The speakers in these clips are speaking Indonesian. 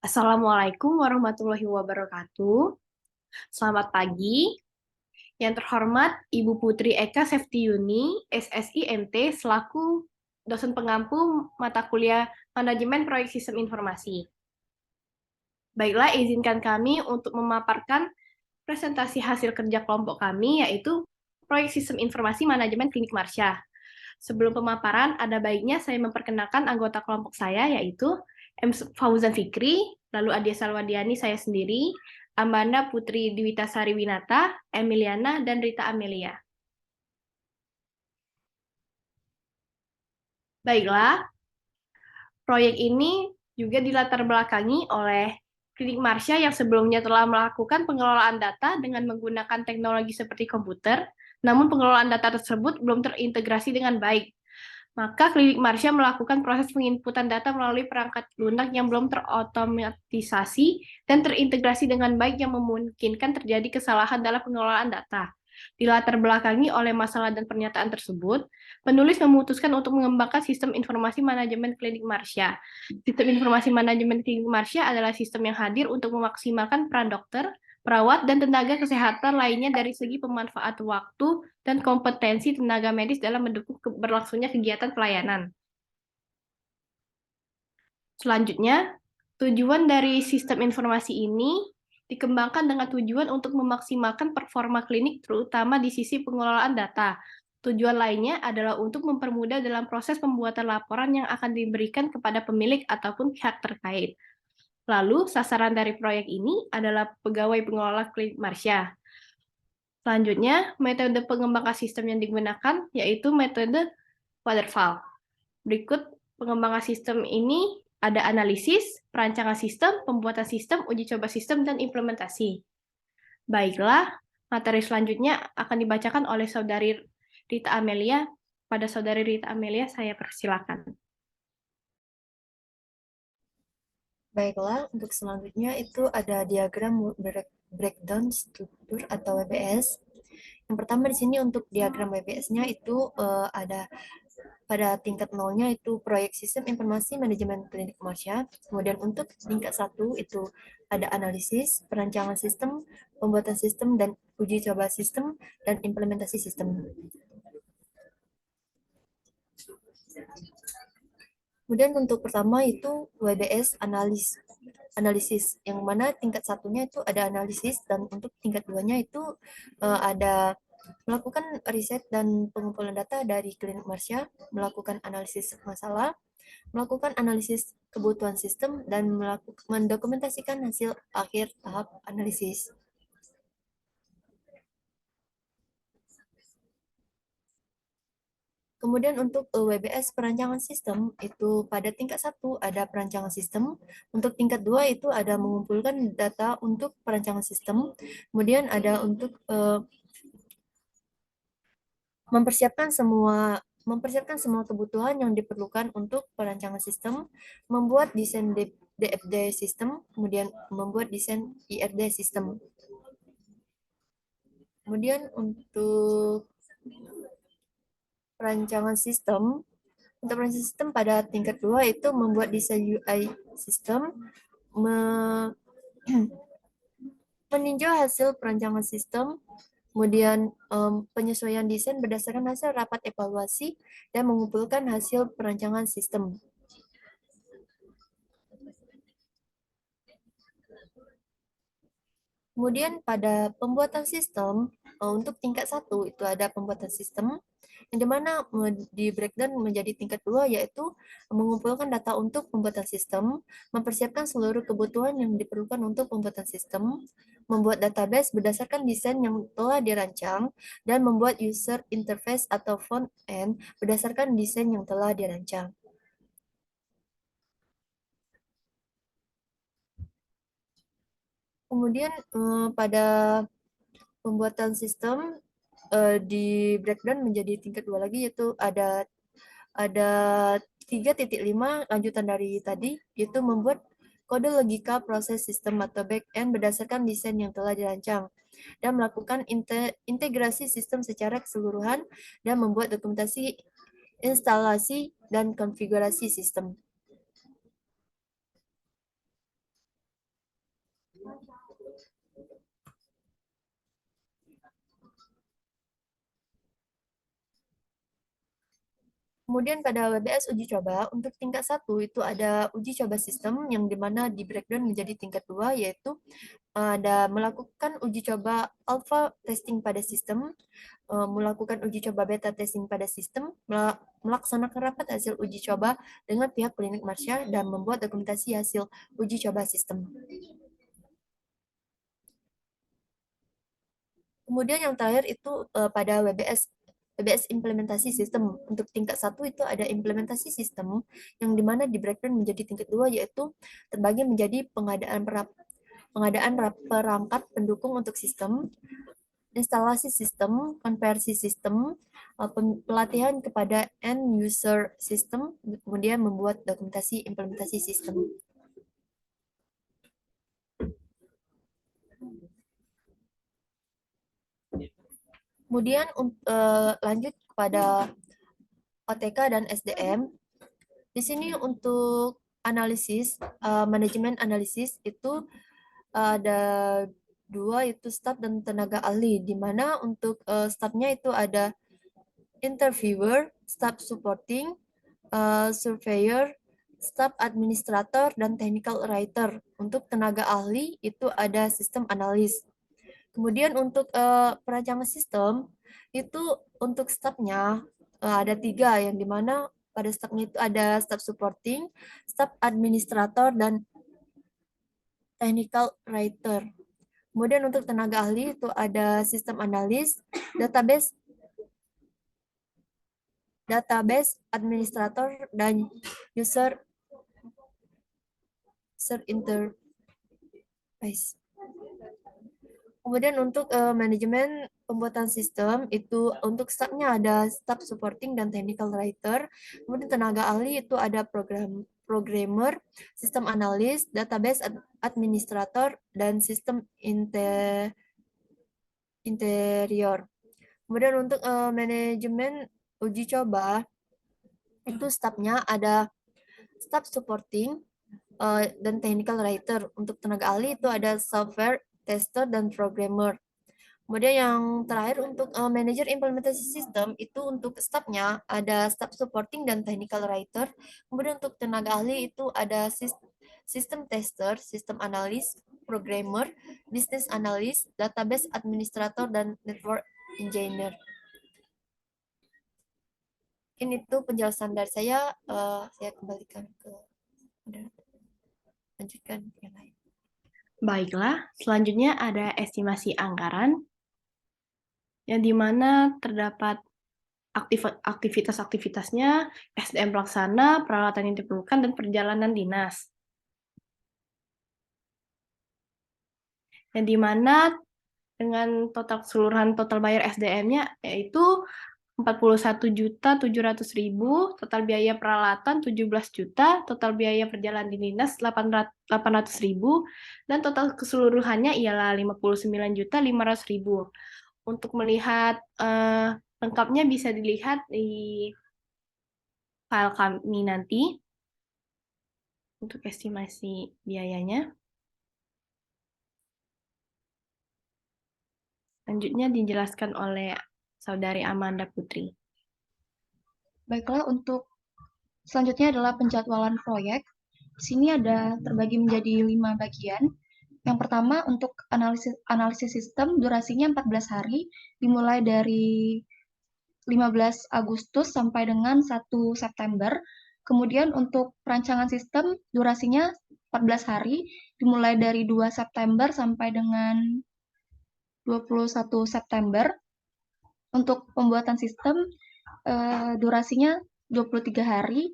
Assalamualaikum warahmatullahi wabarakatuh. Selamat pagi. Yang terhormat Ibu Putri Eka Septiuni, SSIMT, selaku dosen pengampu mata kuliah Manajemen Proyek Sistem Informasi. Baiklah, izinkan kami untuk memaparkan presentasi hasil kerja kelompok kami, yaitu Proyek Sistem Informasi Manajemen Klinik Marsha. Sebelum pemaparan, ada baiknya saya memperkenalkan anggota kelompok saya, yaitu M. Fauzan Fikri, lalu Adia Salwadiani, saya sendiri, Amanda Putri Dwitasari Winata, Emiliana, dan Rita Amelia. Baiklah, proyek ini juga dilatar belakangi oleh Klinik Marsha yang sebelumnya telah melakukan pengelolaan data dengan menggunakan teknologi seperti komputer, namun pengelolaan data tersebut belum terintegrasi dengan baik. Maka Klinik Marsha melakukan proses penginputan data melalui perangkat lunak yang belum terotomatisasi dan terintegrasi dengan baik yang memungkinkan terjadi kesalahan dalam pengelolaan data. Dilatar belakangi oleh masalah dan pernyataan tersebut, penulis memutuskan untuk mengembangkan sistem informasi manajemen Klinik Marsha. Sistem informasi manajemen Klinik Marsha adalah sistem yang hadir untuk memaksimalkan peran dokter, perawat, dan tenaga kesehatan lainnya dari segi pemanfaat waktu dan kompetensi tenaga medis dalam mendukung berlangsungnya kegiatan pelayanan. Selanjutnya, tujuan dari sistem informasi ini dikembangkan dengan tujuan untuk memaksimalkan performa klinik terutama di sisi pengelolaan data. Tujuan lainnya adalah untuk mempermudah dalam proses pembuatan laporan yang akan diberikan kepada pemilik ataupun pihak terkait. Lalu, sasaran dari proyek ini adalah pegawai pengelola Klinik Marsha. Selanjutnya, metode pengembangan sistem yang digunakan yaitu metode waterfall. Berikut pengembangan sistem ini ada analisis, perancangan sistem, pembuatan sistem, uji coba sistem, dan implementasi. Baiklah, materi selanjutnya akan dibacakan oleh Saudari Rita Amelia. Pada Saudari Rita Amelia, saya persilakan. Baiklah, untuk selanjutnya itu ada diagram breakdown struktur atau WBS. Yang pertama di sini untuk diagram WBS-nya itu ada pada tingkat nolnya itu proyek sistem informasi manajemen klinik Marsha. Kemudian untuk tingkat 1 itu ada analisis, perancangan sistem, pembuatan sistem, dan uji coba sistem, dan implementasi sistem. Kemudian untuk pertama itu WBS analisis, yang mana tingkat satunya itu ada analisis, dan untuk tingkat 2-nya itu ada melakukan riset dan pengumpulan data dari klinik Marsha, melakukan analisis masalah, melakukan analisis kebutuhan sistem, dan mendokumentasikan hasil akhir tahap analisis. Kemudian untuk WBS perancangan sistem, itu pada tingkat 1 ada perancangan sistem, untuk tingkat 2 itu ada mengumpulkan data untuk perancangan sistem, kemudian ada untuk mempersiapkan semua kebutuhan yang diperlukan untuk perancangan sistem, membuat desain DFD sistem, kemudian membuat desain IRD sistem. Kemudian untuk perancangan sistem, pada tingkat 2 itu membuat desain UI sistem, meninjau hasil perancangan sistem, kemudian penyesuaian desain berdasarkan hasil rapat evaluasi, dan mengumpulkan hasil perancangan sistem. Kemudian pada pembuatan sistem, untuk tingkat 1 itu ada pembuatan sistem, yang dimana di breakdown menjadi tingkat 2, yaitu mengumpulkan data untuk pembuatan sistem, mempersiapkan seluruh kebutuhan yang diperlukan untuk pembuatan sistem, membuat database berdasarkan desain yang telah dirancang, dan membuat user interface atau front end berdasarkan desain yang telah dirancang. Kemudian pada pembuatan sistem di breakdown menjadi tingkat 2 lagi, yaitu ada 3.5 lanjutan dari tadi, yaitu membuat kode logika proses sistem atau back-end berdasarkan desain yang telah dirancang, dan melakukan integrasi sistem secara keseluruhan, dan membuat dokumentasi instalasi dan konfigurasi sistem. Kemudian pada WBS uji coba, untuk tingkat 1 itu ada uji coba sistem yang dimana di breakdown menjadi tingkat 2, yaitu ada melakukan uji coba alpha testing pada sistem, melakukan uji coba beta testing pada sistem, melaksanakan rapat hasil uji coba dengan pihak klinik Marsha, dan membuat dokumentasi hasil uji coba sistem. Kemudian yang terakhir itu pada WBS implementasi sistem. Untuk tingkat 1 itu ada implementasi sistem yang dimana di breakdown menjadi tingkat 2, yaitu terbagi menjadi pengadaan perangkat pendukung untuk sistem, instalasi sistem, konversi sistem, pelatihan kepada end user sistem, kemudian membuat dokumentasi implementasi sistem. Kemudian lanjut kepada OTK dan SDM. Di sini untuk analisis, manajemen analisis itu ada dua, yaitu staff dan tenaga ahli, di mana untuk staffnya itu ada interviewer, staff supporting, surveyor, staff administrator, dan technical writer. Untuk tenaga ahli itu ada sistem analis. Kemudian untuk perancangan sistem itu untuk staffnya ada 3, yang dimana pada staffnya itu ada staff supporting, staff administrator, dan technical writer. Kemudian untuk tenaga ahli itu ada sistem analis, database database administrator, dan user interface. Kemudian untuk manajemen pembuatan sistem itu untuk staffnya ada staff supporting dan technical writer. Kemudian tenaga ahli itu ada programmer, sistem analis, database administrator, dan sistem interior. Kemudian untuk manajemen uji coba itu staffnya ada staff supporting dan technical writer. Untuk tenaga ahli itu ada software tester dan programmer. Kemudian yang terakhir untuk manajer implementasi sistem itu untuk staffnya ada staff supporting dan technical writer. Kemudian untuk tenaga ahli itu ada sistem tester, sistem analis, programmer, business analyst, database administrator, dan network engineer. Ini itu penjelasan dari saya kembalikan ke lanjutkan yang lain. Baiklah, selanjutnya ada estimasi anggaran, yang dimana terdapat aktivitas-aktivitasnya, SDM pelaksana, peralatan yang diperlukan, dan perjalanan dinas. Yang dimana dengan keseluruhan total bayar SDM-nya yaitu 41.700.000, total biaya peralatan 17 juta, total biaya perjalanan dinas 800.000, dan total keseluruhannya ialah 59.500.000. Untuk melihat lengkapnya bisa dilihat di file kami nanti untuk estimasi biayanya. Selanjutnya dijelaskan oleh Saudari Amanda Putri. Baiklah, untuk selanjutnya adalah penjadwalan proyek. Di sini ada terbagi menjadi 5 bagian. Yang pertama untuk analisis sistem, durasinya 14 hari, dimulai dari 15 Agustus sampai dengan 1 September. Kemudian untuk perancangan sistem, durasinya 14 hari, dimulai dari 2 September sampai dengan 21 September. Untuk pembuatan sistem, durasinya 23 hari,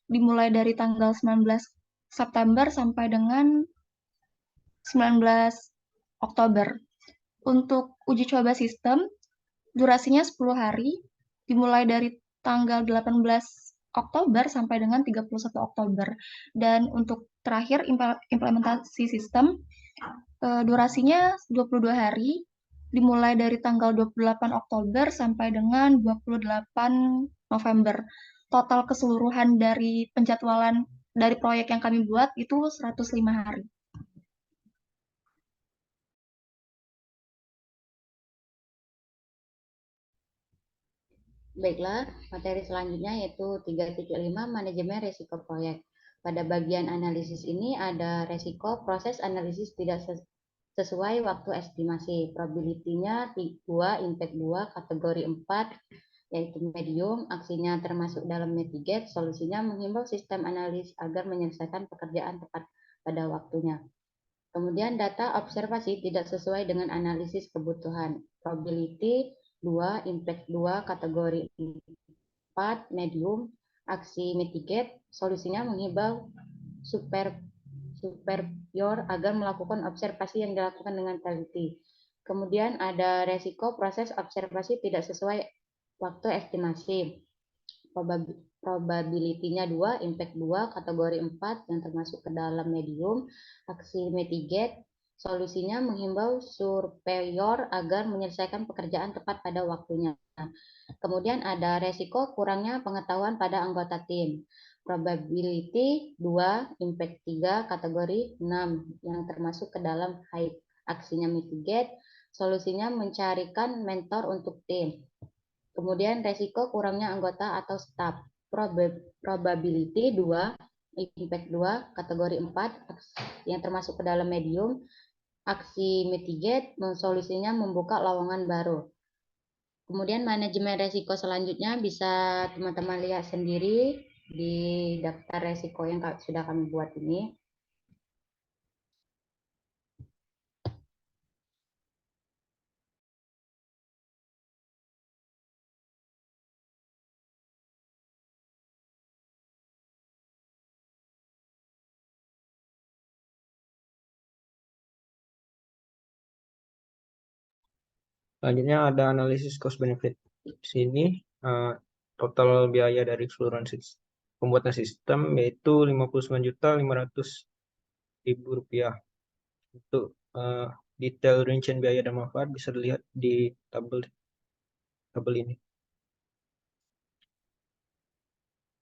dimulai dari tanggal 19 September sampai dengan 19 Oktober. Untuk uji coba sistem, durasinya 10 hari, dimulai dari tanggal 18 Oktober sampai dengan 31 Oktober. Dan untuk terakhir implementasi sistem, durasinya 22 hari, dimulai dari tanggal 28 Oktober sampai dengan 28 November. Total keseluruhan dari penjadwalan dari proyek yang kami buat itu 105 hari. Baiklah, materi selanjutnya yaitu 3.5 manajemen risiko proyek. Pada bagian analisis ini ada risiko proses analisis tidak sesuai waktu estimasi. Probability-nya 2, impact 2, kategori 4, yaitu medium, aksinya termasuk dalam mitigate, solusinya menghimbau sistem analis agar menyelesaikan pekerjaan tepat pada waktunya. Kemudian data observasi tidak sesuai dengan analisis kebutuhan. Probability 2, impact 2, kategori 4, medium, aksi mitigate, solusinya menghimbau superior agar melakukan observasi yang dilakukan dengan teliti. Kemudian ada resiko proses observasi tidak sesuai waktu estimasi. Probability-nya 2, impact 2, kategori 4 yang termasuk ke dalam medium, aksi mitigate, solusinya menghimbau superior agar menyelesaikan pekerjaan tepat pada waktunya. Kemudian ada resiko kurangnya pengetahuan pada anggota tim. Probability 2, impact 3, kategori 6 yang termasuk ke dalam high, aksinya mitigate, solusinya mencarikan mentor untuk tim. Kemudian resiko kurangnya anggota atau staff. Probability 2, impact 2, kategori 4 yang termasuk ke dalam medium, aksi mitigate, solusinya membuka lowongan baru. Kemudian manajemen resiko selanjutnya bisa teman-teman lihat sendiri di daftar resiko yang sudah kami buat ini. Selanjutnya ada analisis cost benefit. Di sini total biaya dari keseluruhan pembuatan sistem yaitu Rp59.500.000. Untuk detail rincian biaya dan manfaat bisa dilihat di tabel ini.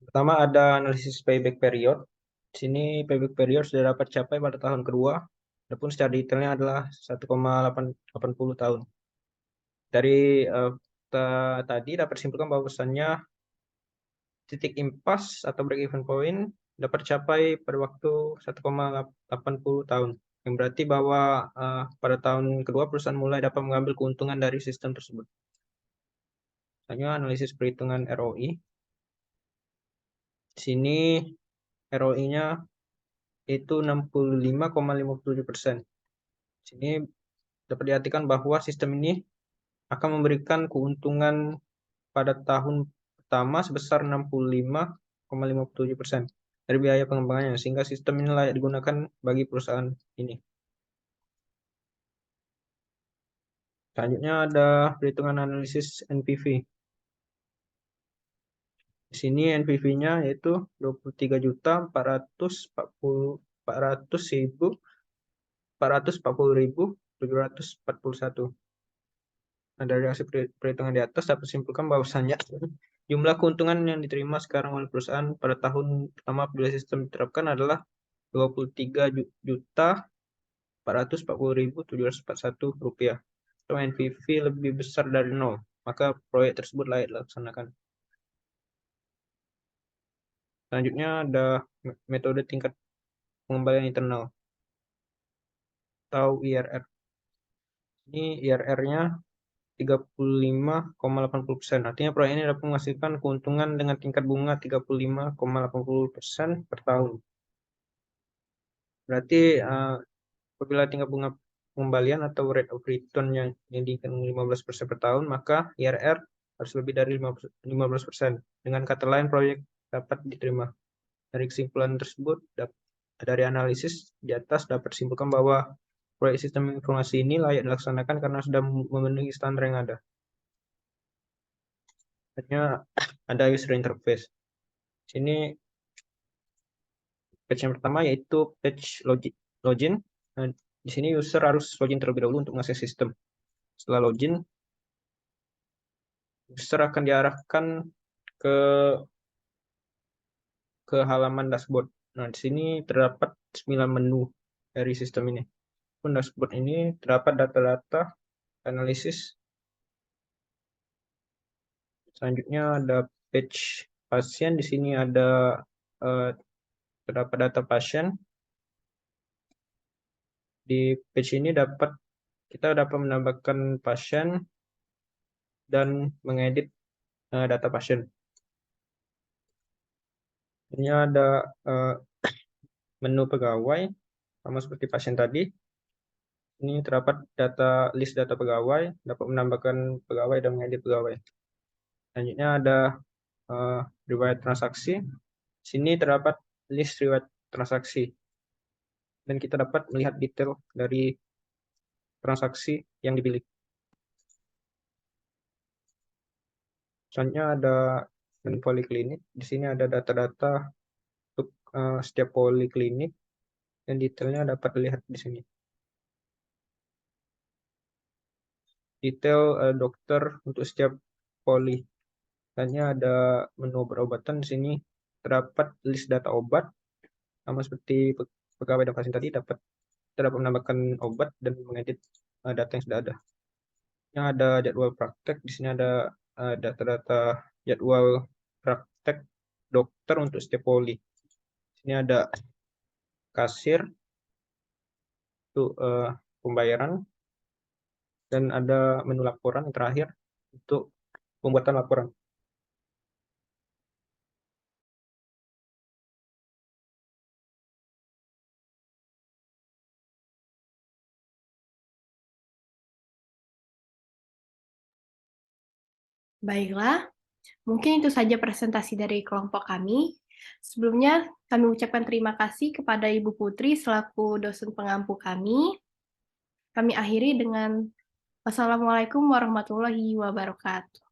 Pertama ada analisis payback period. Di sini payback period sudah dapat capai pada tahun kedua, adapun secara detailnya adalah 1,880 tahun. Dari tadi dapat simpulkan bahwasannya titik impas atau break-even point dapat dicapai pada waktu 1,80 tahun. Yang berarti bahwa pada tahun kedua perusahaan mulai dapat mengambil keuntungan dari sistem tersebut. Selanjutnya analisis perhitungan ROI. Di sini ROI-nya itu 65,57%. Di sini dapat diartikan bahwa sistem ini akan memberikan keuntungan pada tahun pertama sebesar 65,57% dari biaya pengembangannya, sehingga sistem ini layak digunakan bagi perusahaan ini. Selanjutnya ada perhitungan analisis NPV. Di sini NPV-nya yaitu 23.440.741. Nah, dari hasil perhitungan di atas dapat simpulkan bahwasannya jumlah keuntungan yang diterima sekarang oleh perusahaan pada tahun pertama apabila sistem diterapkan adalah Rp23.440.741. Kalau NPV lebih besar dari 0, maka proyek tersebut layak dilaksanakan. Selanjutnya ada metode tingkat pengembalian internal atau IRR. Ini IRR-nya 35,80%. Artinya proyek ini dapat menghasilkan keuntungan dengan tingkat bunga 35,80% per tahun. Berarti apabila tingkat bunga pengembalian atau rate of return yang diinginkan 15% per tahun, maka IRR harus lebih dari 15%. Dengan kata lain, proyek dapat diterima. Dari kesimpulan tersebut, dari analisis di atas dapat disimpulkan bahwa proyek sistem informasi ini layak dilaksanakan karena sudah memenuhi standar yang ada. Selanjutnya ada user interface. Sini page yang pertama yaitu page login. Nah, di sini user harus login terlebih dahulu untuk mengakses sistem. Setelah login, user akan diarahkan ke halaman dashboard. Nah, di sini terdapat 9 menu dari sistem ini. Pun dashboard ini terdapat data-data analisis Selanjutnya ada page pasien. Di sini ada terdapat data pasien. Di page ini kita dapat menambahkan pasien dan mengedit data pasien. Ini ada menu pegawai, sama seperti pasien tadi. Ini terdapat list data pegawai, dapat menambahkan pegawai dan mengedit pegawai. Selanjutnya ada riwayat transaksi. Sini terdapat list riwayat transaksi. Dan kita dapat melihat detail dari transaksi yang dipilih. Selanjutnya ada poliklinik. Di sini ada data-data untuk setiap poliklinik dan detailnya dapat dilihat di sini. Detail dokter untuk setiap poli. Selanjutnya ada menu obat-obatan. Di sini terdapat list data obat, sama seperti pegawai dan pasien tadi kita dapat menambahkan obat dan mengedit data yang sudah ada. Yang ada jadwal praktek. Di sini ada data-data jadwal praktek dokter untuk setiap poli. Di sini ada kasir untuk pembayaran dan ada menu laporan yang terakhir untuk pembuatan laporan. Baiklah, mungkin itu saja presentasi dari kelompok kami. Sebelumnya, kami ucapkan terima kasih kepada Ibu Putri selaku dosen pengampu kami. Kami akhiri dengan wassalamualaikum warahmatullahi wabarakatuh.